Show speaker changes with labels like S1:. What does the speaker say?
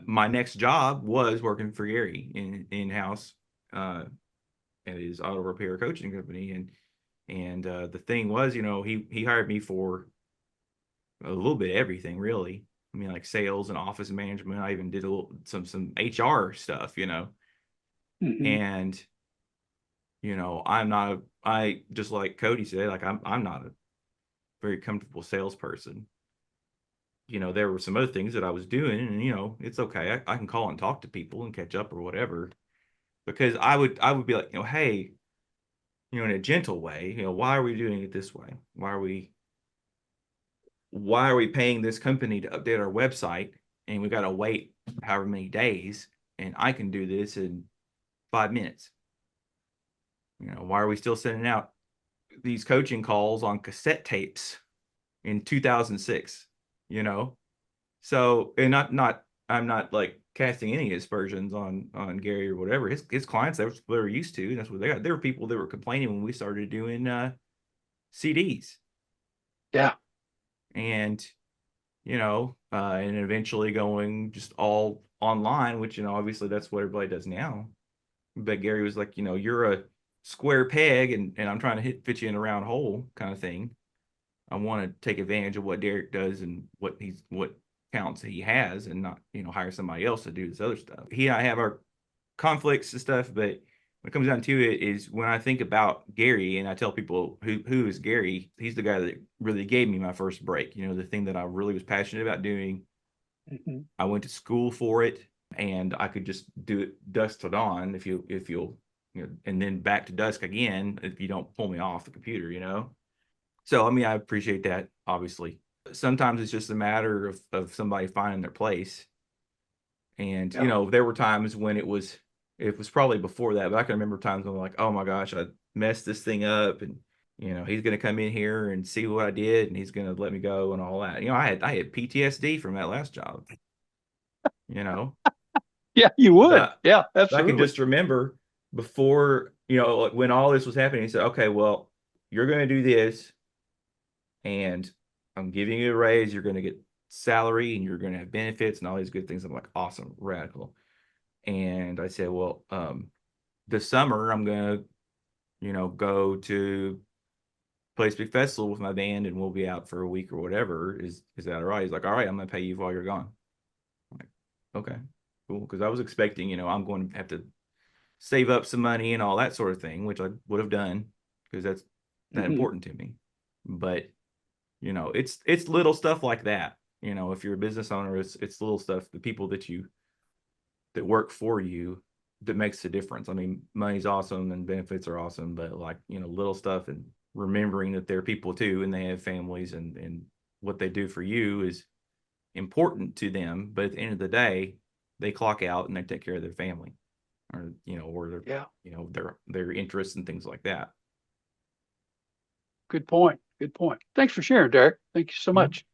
S1: My next job was working for Gary in-house at his auto repair coaching company. And the thing was, he hired me for a little bit of everything, really. I mean, like sales and office management. I even did some HR stuff,
S2: Mhm.
S1: and I just like Cody said, like I'm not a very comfortable salesperson. There were some other things that I was doing, and it's okay. I can call and talk to people and catch up or whatever. Because I would be like, hey, in a gentle way, why are we doing it this way? Why are we paying this company to update our website and we got to wait however many days and I can do this in 5 minutes? Why are we still sending out these coaching calls on cassette tapes in 2006? You know, so and not I'm not like casting any aspersions on Gary or whatever. His clients, that's what they were used to. That's what they got. There were people that were complaining when we started doing CDs.
S2: Yeah.
S1: And and eventually going just all online, which obviously that's what everybody does now. But Gary was like, you're a square peg, and I'm trying to fit you in a round hole kind of thing. I want to take advantage of what Derek does and what counts he has, and not hire somebody else to do this other stuff. He and I have our conflicts and stuff, but when it comes down to it, is when I think about Gary and I tell people who is Gary, he's the guy that really gave me my first break. The thing that I really was passionate about doing.
S2: Mhm.
S1: I went to school for it, and I could just do it dusk to dawn if you'll and then back to dusk again if you don't pull me off the computer. So I mean, I appreciate that, obviously. Sometimes it's just a matter of somebody finding their place. And
S2: Yeah.
S1: there were times when it was probably before that, but I can remember times when I'm like, oh my gosh, I messed this thing up, and he's gonna come in here and see what I did, and he's gonna let me go and all that. I had PTSD from that last job. You know,
S2: Yeah, you would.
S1: the
S2: Yeah,
S1: I can
S2: absolutely.
S1: just remember before, like when all this was happening, he said, okay, well, you're gonna do this, and I'm giving you a raise. You're gonna get salary, and you're gonna have benefits and all these good things. I'm like, awesome, radical. And I said, well, this summer I'm gonna, go to Place Big Festival with my band, and we'll be out for a week or whatever. Is that all right? He's like, all right, I'm gonna pay you while you're gone. I'm like, okay, cool. Because I was expecting, I'm going to have to save up some money and all that sort of thing, which I would have done because that's that
S2: Hmm.
S1: important to me. But it's little stuff like that. If you're a business owner, it's little stuff, the people that work for you, that makes the difference. I mean, money's awesome and benefits are awesome, but like, little stuff and remembering that they're people too, and they have families, and what they do for you is important to them. But at the end of the day, they clock out and they take care of their family, or their,
S2: Yeah.
S1: their interests and things like that.
S2: Good point. Good point. Thanks for sharing, Derek. Thank you so
S1: Mhm.
S2: much.